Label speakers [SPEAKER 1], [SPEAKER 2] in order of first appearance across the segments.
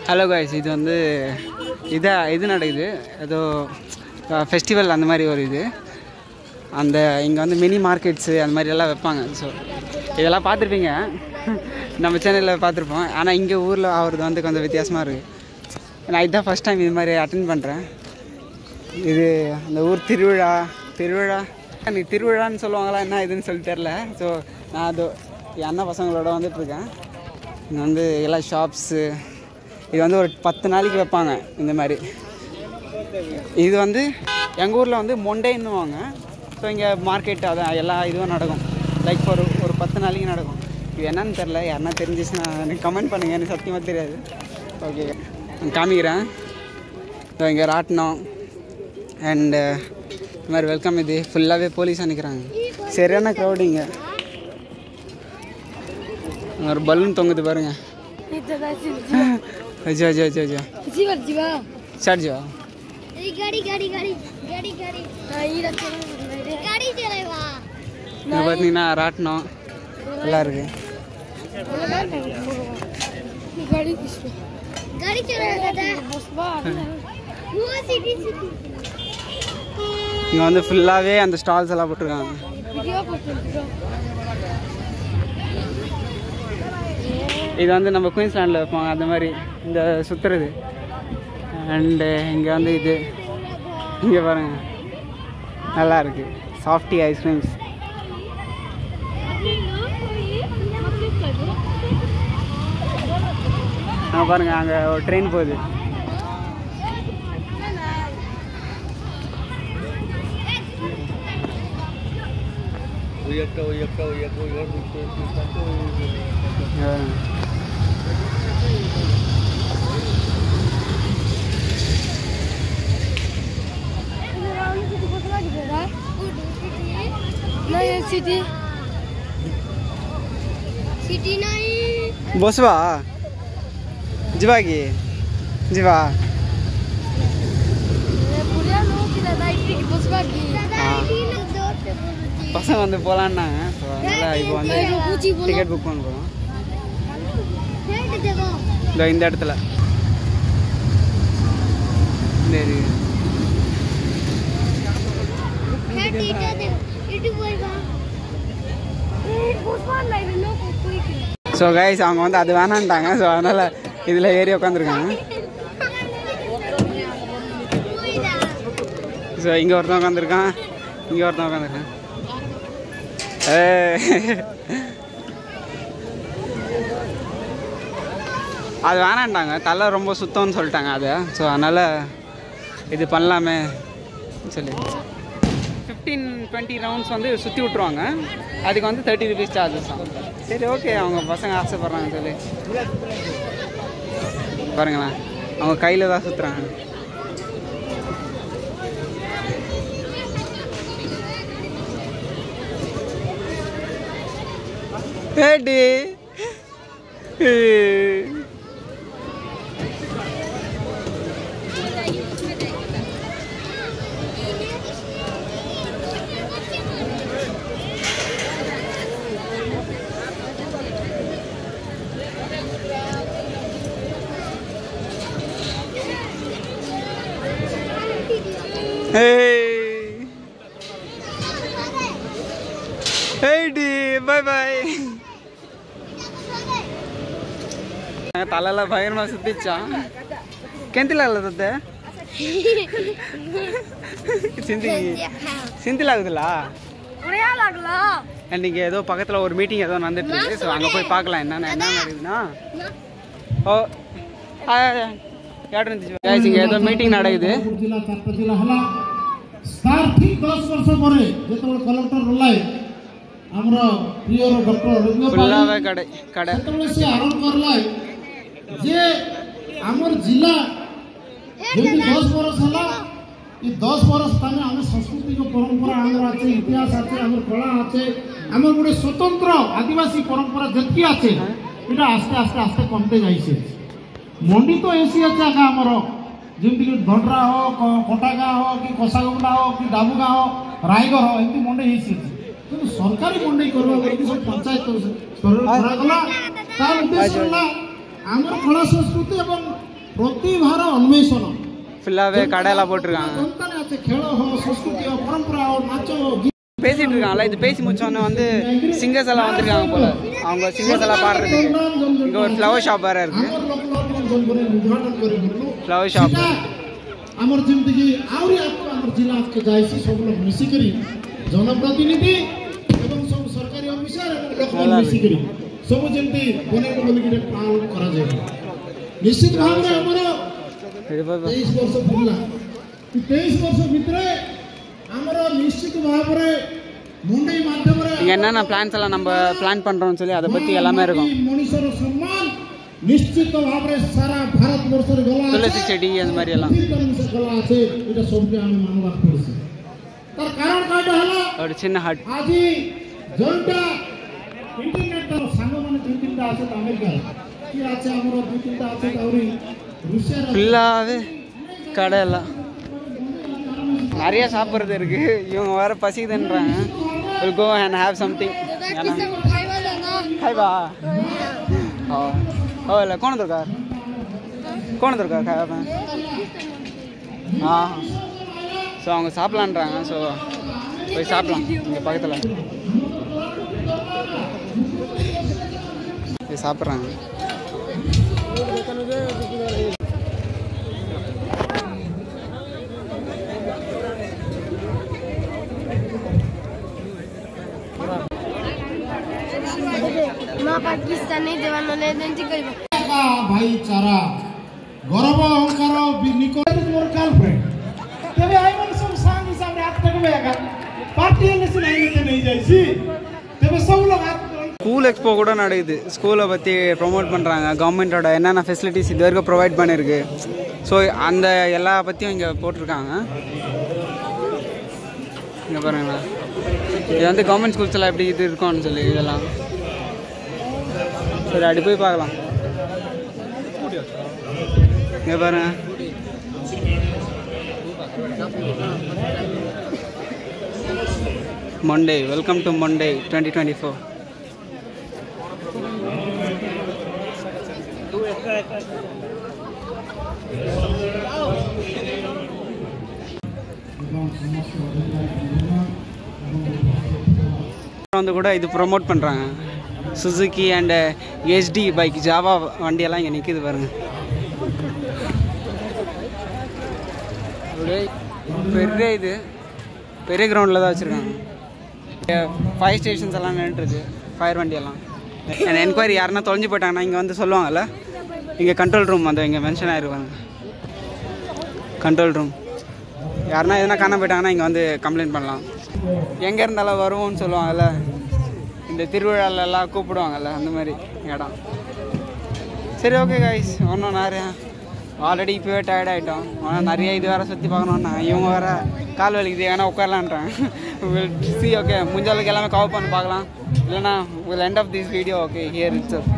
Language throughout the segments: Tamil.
[SPEAKER 1] ஹலோ காய்ஸ், இது வந்து இது நடக்குது, ஏதோ ஃபெஸ்டிவல் அந்த மாதிரி ஒரு இது. அந்த இங்கே வந்து மினி மார்க்கெட்ஸு அந்த மாதிரி எல்லாம் வைப்பாங்க. ஸோ இதெல்லாம் பார்த்துருப்பீங்க, நம்ம சேனலில் பார்த்துருப்போம். ஆனால் இங்கே ஊரில் ஆகிறது வந்து கொஞ்சம் வித்தியாசமாக இருக்குது. நான் இதுதான் ஃபஸ்ட் டைம் இது மாதிரி அட்டென்ட் பண்ணுறேன். இது அந்த ஊர் திருவிழா எனக்கு திருவிழான்னு சொல்லுவாங்களா என்ன இதுன்னு சொல்லி தெரில. ஸோ நான் அது என் அண்ணன் பசங்களோட வந்துட்டுருக்கேன். இங்கே வந்து எல்லா ஷாப்ஸு, இது வந்து ஒரு 10 நாளைக்கு வைப்பாங்க இந்த மாதிரி. இது வந்து எங்கள் ஊரில் வந்து மொண்டைன்னுவாங்க. ஸோ இங்கே மார்க்கெட் அதான் எல்லா இதுவும் நடக்கும். லைக் ஒரு 10 நாளைக்கு நடக்கும். இது என்னன்னு தெரில, யாருன்னா தெரிஞ்சிச்சுன்னா எனக்கு கமெண்ட் பண்ணுங்கள், எனக்கு சத்தியமாக தெரியாது. ஓகே, நான் காமிக்கிறேன். ஸோ இங்கே ராட்டினம் அண்டு இது மாதிரி வெல்கம். இது ஃபுல்லாகவே போலீஸாக நிற்கிறாங்க. சரியான க்ரௌடிங்க. ஒரு பலூன் தொங்குது பாருங்க. अच्छा अच्छा अच्छा अच्छा चढ़ जाओ. பார்த்தீங்கன்னா ராட்டினம் எல்லாம் இருக்கு. இங்கே வந்து ஃபுல்லாகவே அந்த ஸ்டால்ஸ் எல்லாம் போட்டிருக்காங்க. இது வந்து நம்ம குயின்ஸ்லாண்டில் வைப்பாங்க அந்த மாதிரி இந்த சுற்றுறது. அண்டு இங்கே வந்து இது இங்கே பாருங்கள், நல்லா இருக்குது. Softy ice creams. அங்கே பாருங்கள், அங்கே ஒரு ட்ரெயின் போகுது. बसवा जीवा की जीवा பசங்க வந்து போகலான்னாங்க. ஸோ அதனால் இப்போ வந்து டிக்கெட் புக் பண்ண போகிறோம். இந்த இடத்துல சரி. ஸோ கைஸ், அவங்க வந்து அது வேணான்ட்டாங்க. ஸோ அதனால் இதில் ஏறி உட்காந்துருக்காங்க. ஸோ இங்கே ஒருத்தன் உட்காந்துருக்கான், இங்கே ஒருத்தன் உட்காந்துருக்கான். அது வேணான்ட்டாங்க, தலை ரொம்ப சுத்தம்னு சொல்லிட்டாங்க அதை. ஸோ அதனால் இது பண்ணலாமே சொல்லி 15-20 ரவுண்ட்ஸ் வந்து சுற்றி விட்ருவாங்க. அதுக்கு வந்து 30 rupees சார்ஜஸ் தான். சரி, ஓகே, அவங்க பசங்க ஆசைப்பட்றாங்க சொல்லி பாருங்களேன், அவங்க கையில் தான் சுற்றுறாங்க. ஏடி பாய் பாய். தலையெல்லாம் பயங்கரமாக சுத்திச்சான். ಕೆಂತಿಲ್ಲ ತತ್ತೆ சிந்தில் ஆகுதுல்ல. இன்னைக்கு ஏதோ பக்கத்தில் ஒரு மீட்டிங் ஏதோ நடந்துட்டு இருக்கு. ஸோ அங்கே போய் பார்க்கலாம் என்ன நடக்குதுன்னா. ஓ யாரு இருந்துச்சு, இங்கே ஏதோ மீட்டிங் நடக்குது. फुल्लावे कड़े कड़े
[SPEAKER 2] से आरंभ करला जे हमर जिला जेति 10 बरस हला ई 10 बरस ताने हम संस्कृति को परंपरा हमर आछे, इतिहास आछे, हमर कला आछे, हमर गुडे स्वतंत्र आदिवासी परंपरा जति आछे एटा आस्ते आस्ते आस्ते कमते जाइछे। मंडी तो एसी आछे आका हमर जेमति कि धडरा हो, कटागा हो कि कसागुंडा हो कि डाबुगा हो ରାୟଗଡ଼ ଏମିତି ମଣ୍ଡେଇ ହେଇସାରିଛି କିନ୍ତୁ ସରକାରୀ ମଣ୍ଡେଇ କରିବା ବୋଲି ସବୁ ପଞ୍ଚାୟତ ସ୍ତରରେ କରାଗଲା। ତାର ଉଦ୍ଦେଶ୍ୟ ହେଲା ଆମର କଳା ସଂସ୍କୃତି ଏବଂ ପ୍ରତିଭାର ଅନ୍ୱେଷଣ।
[SPEAKER 1] ஃபுல்லாகவே கடையெல்லாம் போட்டிருக்காங்க.
[SPEAKER 2] ଖେଳ ସଂସ୍କୃତି ପରମ୍ପରା ନାଚ
[SPEAKER 1] பேசிட்டு இருக்காங்களா? இது பேசி முடிச்சோன்னே வந்து சிங்கர்ஸ் எல்லாம் வந்திருக்காங்க போல. அவங்க சிங்கர்ஸ் எல்லாம் பாடுறதுக்கு இங்கே ஒரு ஃப்ளவர் ஷாப் வேற இருக்கு. ஃப்ளவர் ஷாப்
[SPEAKER 2] ଆମର ଯେମିତିକି ଆହୁରି ଆମର ଜିଲ୍ଲା ଯାଇଛି ସବୁ ଲୋକ ମିଶିକରି ଜନପ୍ରତିନିଧି ଏବଂ ସବୁ ସରକାରୀ ଅଫିସର ଏବଂ ଲୋକମାନେ ମିଶିକରି ସବୁ ଯେମିତି ବନେଇବ ବୋଲିକି ପାଳନ କରାଯାଏ। ନିଶ୍ଚିତ ଭାବରେ ଆମର 23 ବର୍ଷ ପୁରିଲା। 23 ବର୍ଷ ଭିତରେ ଆମର ନିଶ୍ଚିତ ଭାବରେ ମୁଣ୍ଡେଇ ମାଧ୍ୟମରେ
[SPEAKER 1] இங்கே என்னென்ன பிளான்ஸ் எல்லாம் நம்ம பிளான் பண்ணுறோம்னு சொல்லி அதை பற்றி எல்லாமே இருக்கும்.
[SPEAKER 2] ମଣିଷର ସମ୍ମାନ ନିଶ୍ଚିତ ଭାବରେ ସାରା ଭାରତ ବର୍ଷରେ ଗଲା
[SPEAKER 1] துளசி செடி அந்த மாதிரி எல்லாம்
[SPEAKER 2] ଗଲା ଅଛି। ଏଇଟା ସବୁকে ଆମେ ମାନବାକୁ ପଡୁଛି। ତାର କାରଣ କାଟା ହେଲା
[SPEAKER 1] ஒரு சின்ன ஹட்.
[SPEAKER 2] ଆଜି ଯୋଉଟା ଇଣ୍ଟରନେଟର ସାଙ୍ଗମାନେ 2-3ଟା ଅଛି ଆମେରିକାରେ କି ଅଛି ଆମର 2-3ଟା ଅଛି ଆହୁରି ରୁଷିଆର
[SPEAKER 1] ஃபுல்லாகவே கடையெல்லாம் நிறைய சாப்பிட்றது இருக்கு. இவங்க வேற பசிக்குதுன்றாங்க. Will go and have something. ଖାଇବା ହଉ ହେଲା କ'ଣ ଦରକାର ଖାଇବା ପାଇଁ? ஸோ அவங்க சாப்பிட்லான்றாங்க. ஸோ போய் சாப்பிட்லாம். இங்கே பக்கத்தில் போய் சாப்பிட்றாங்க.
[SPEAKER 3] पाकिस्तानी देवान
[SPEAKER 2] भाईचारा गौरव अहंकार निकट मोर गर्लफ्रेंड तबे आई मन सब सांग हिसाब रे हाथ तकबे का पार्टी एलसी नहीं जाईसी तबे सब लोग हाथ
[SPEAKER 1] ஸ்கூல் எக்ஸ்போ கூட நடக்குது. ஸ்கூலை பற்றி ப்ரொமோட் பண்ணுறாங்க. கவர்மெண்ட்டோட என்னென்ன ஃபெசிலிட்டிஸ் இது வரைக்கும் ப்ரொவைட் பண்ணியிருக்கு. ஸோ அந்த எல்லா பற்றியும் இங்கே போட்டிருக்காங்க. இங்கே பாருங்களா, இது வந்து கவர்மெண்ட் ஸ்கூல்ஸ் எல்லாம் எப்படி இது இருக்கும்னு சொல்லி இதெல்லாம். சரி அப்படி போய் பார்க்கலாம். இங்கே பாருங்க, Monday. Welcome to Monday 2024. வந்து கூட இது ப்ரொமோட் பண்ணுறாங்க. Suzuki and HD bike, Java வண்டியெல்லாம் இங்கே நிற்கிது பாருங்கள். பெரிய இது பெரிய கிரவுண்டில் தான் வச்சுருக்காங்க. ஃபயர் ஸ்டேஷன்ஸ் எல்லாம் நின்றுருக்கு. ஃபயர் வண்டியெல்லாம் என்கொயரி யாருன்னா தொலைஞ்சு போயிட்டாங்கன்னா இங்கே வந்து சொல்லுவாங்கள்ல. இங்கே கண்ட்ரோல் ரூம் வந்து இங்கே மென்ஷன் ஆகிருப்பாங்க. கண்ட்ரோல் ரூம் யாருன்னா எதுனா காண போயிட்டாங்கன்னா இங்கே வந்து கம்ப்ளைண்ட் பண்ணலாம். எங்கே இருந்தாலும் வருவோம்னு சொல்லுவாங்கள்ல, இந்த திருவிழாலெல்லாம் கூப்பிடுவாங்கள்ல, அந்த மாதிரி இடம். சரி ஓகே கைஸ், ஒன்றும் நிறையா ஆல்ரெடி இப்போவே டயர்ட் ஆகிட்டோம். ஆனால் நிறைய இது வேறு சுற்றி பார்க்கணுன்னா இவங்க வேறு கால் வலிக்குது ஏன்னா உட்காரலான்றாங்க. சி ஓகே, முடிஞ்சளவுக்கு எல்லாமே கவர் பண்ணி பார்க்கலாம். இல்லைனா will end of this video. Okay here it's up.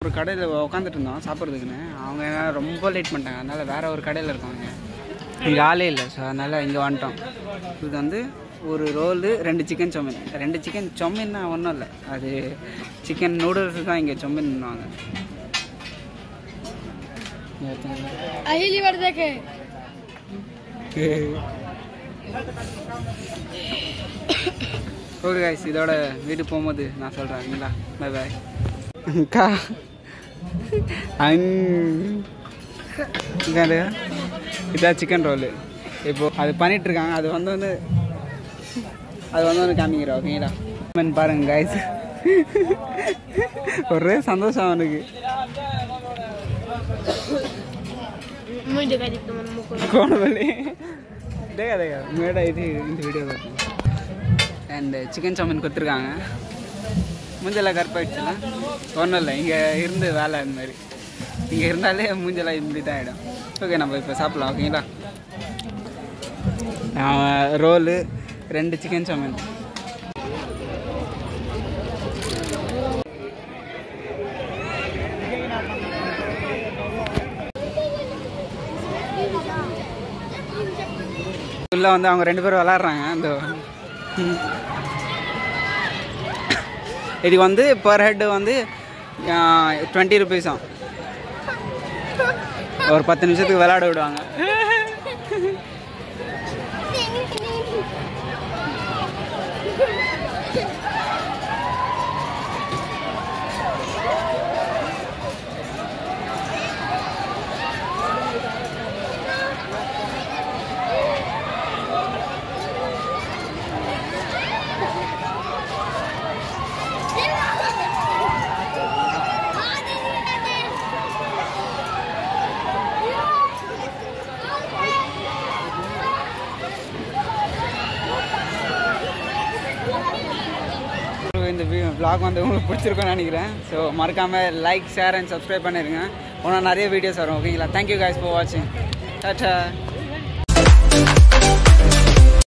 [SPEAKER 1] ஒரு கடையில் உட்காந்துட்டு இருந்தோம் சாப்பிட்றதுக்குன்னு. அவங்க ரொம்ப லேட் பண்ணிட்டாங்க, அதனால் வேறு ஒரு கடையில் இருக்காங்க. இங்கே ஆளே இல்லை. ஸோ அதனால் இங்கே வந்துட்டோம். இது வந்து ஒரு ரோலு, 2 சிக்கன் சௌமின். 2 சிக்கன் சௌமின்னா ஒன்றும் இல்லை, அது சிக்கன் நூடுல்ஸ் தான் இங்கே சௌமின்னுவாங்க. ஓகே கைஸ், இதோட வீட்டுக்கு போகும்போது நான் சொல்கிறேன். Bye bye. அக்கா இதான் சிக்கன் ரோலு. இப்போது அது பண்ணிகிட்ருக்காங்க. அது வந்து காமிக்கிறோம். ஓகேங்களா பாருங்க கைஸ், ஒரே சந்தோஷம் அவனுக்கு. கோணவலி மேடா இது இந்த வீடியோ பார்த்து. அண்ட் சிக்கன் சௌமின் கொடுத்துருக்காங்க. மூஞ்செல்லாம் கருப்பாயிடுச்சுல, ஒன்றும் இல்லை. இங்கே இருந்து வேலை இந்த மாதிரி இங்கே இருந்தாலே மூஞ்செல்லாம் இப்படி தான் ஆகிடும். ஓகே நம்ம இப்போ சாப்பிட்லாம். ஓகேங்களா. ரோலு 2 சிக்கன் சமன். உள்ள வந்து அவங்க 2 பேரும் விளாட்றாங்க. அந்த இது வந்து பர் ஹெட் வந்து 20 rupees. ஒரு 10 நிமிஷத்துக்கு விளையாட விடுவாங்க. இந்த vlog வந்து உங்களுக்கு பிடிச்சிருக்கும்னு நினைக்கிறேன். ஸோ மறக்காமல் லைக், ஷேர் அண்ட் சப்ஸ்கிரைப் பண்ணிடுங்க. இன்னும் நிறைய வீடியோஸ் வரும். ஓகேங்களா? Thank you guys for watching. Tata.